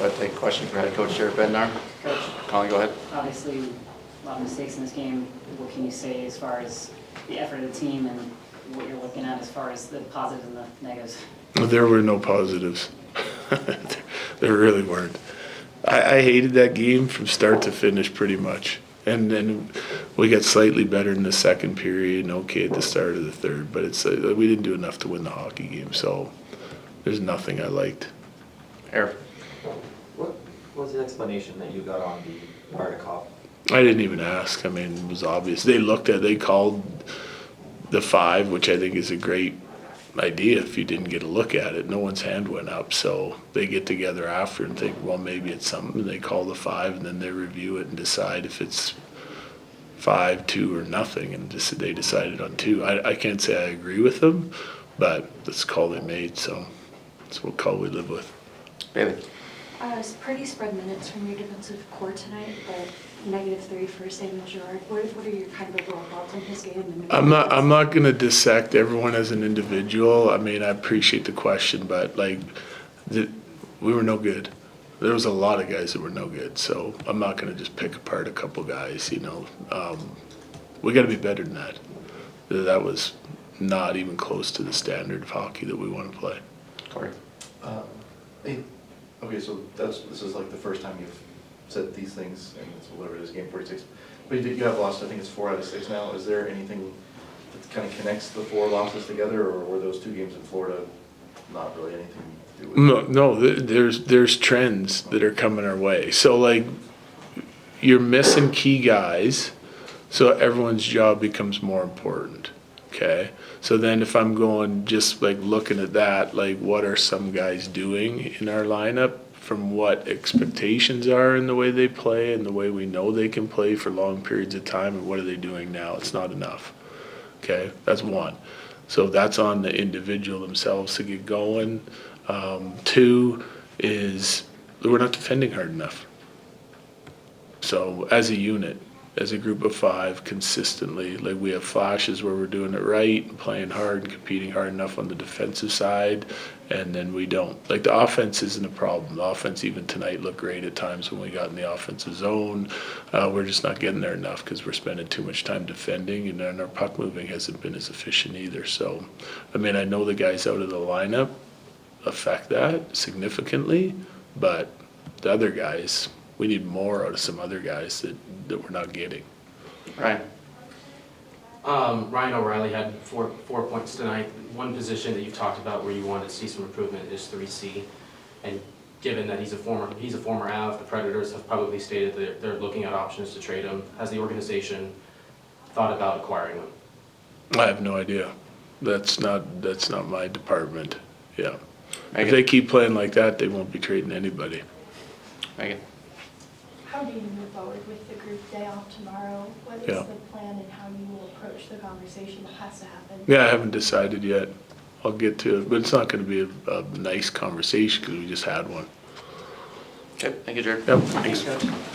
I'll take a question for head coach Jared Bednar. Coach, Colin, go ahead. obviously, a lot of mistakes in this game. What can you say as far as the effort of the team and what you're looking at as far as the positives and the negatives? There were no positives. There really weren't. I hated that game from start to finish pretty much. And then we got slightly better in the second period and okay at the start of the third. But it's we didn't do enough to win the hockey game. So there's nothing I liked. Eric. What was the explanation that you got on the Bartikov? I didn't even ask. I mean, it was obvious. They called the 5, which I think is a great idea if you didn't get a look at it. No one's hand went up, so they get together after and think, well, maybe it's something. And they call the 5, and then they review it and decide if it's 5, 2, or nothing. And they decided on 2. I can't say I agree with them, but that's the call they made, so that's what call we live with. Bailey. It's pretty spread minutes from your defensive core tonight, but -3 for Samuel Girard. What are your kind of overall thoughts on his game? I'm not going to dissect everyone as an individual. I mean, I appreciate the question, but we were no good. There was a lot of guys that were no good, so I'm not going to just pick apart a couple guys. We got to be better than that. That was not even close to the standard of hockey that we want to play. Corey. Okay, so this is like the first time you've said these things, and it's whatever it is, game 46. But you have lost, I think it's 4 out of 6 now. Is there anything that kind of connects the 4 losses together, or were those 2 games in Florida not really anything to do with it? No, there's trends that are coming our way. So you're missing key guys, so everyone's job becomes more important. Okay, so then if I'm going just looking at that, what are some guys doing in our lineup from what expectations are in the way they play and the way we know they can play for long periods of time, and what are they doing now? It's not enough. Okay, that's 1. So that's on the individual themselves to get going. 2 is we're not defending hard enough. So as a unit, as a group of 5 consistently, we have flashes where we're doing it right and playing hard and competing hard enough on the defensive side, and then we don't. The offense isn't a problem. The offense even tonight looked great at times when we got in the offensive zone. We're just not getting there enough because we're spending too much time defending, and then our puck moving hasn't been as efficient either. So, I mean, I know the guys out of the lineup affect that significantly, but the other guys, we need more out of some other guys that we're not getting. Ryan. Ryan O'Reilly had four points tonight. One position that you've talked about where you wanted to see some improvement is 3C. And given that he's a former Av, the Predators have publicly stated that they're looking at options to trade him. Has the organization thought about acquiring him? I have no idea. That's not my department. Yeah. Megan. If they keep playing like that, they won't be trading anybody. Megan. How do you move forward with the group day off tomorrow? What is the plan and how you will approach the conversation that has to happen? Yeah, I haven't decided yet. I'll get to it, but it's not going to be a nice conversation because we just had one. Okay, thank you, Jared. Yep, Thanks, thanks. Coach.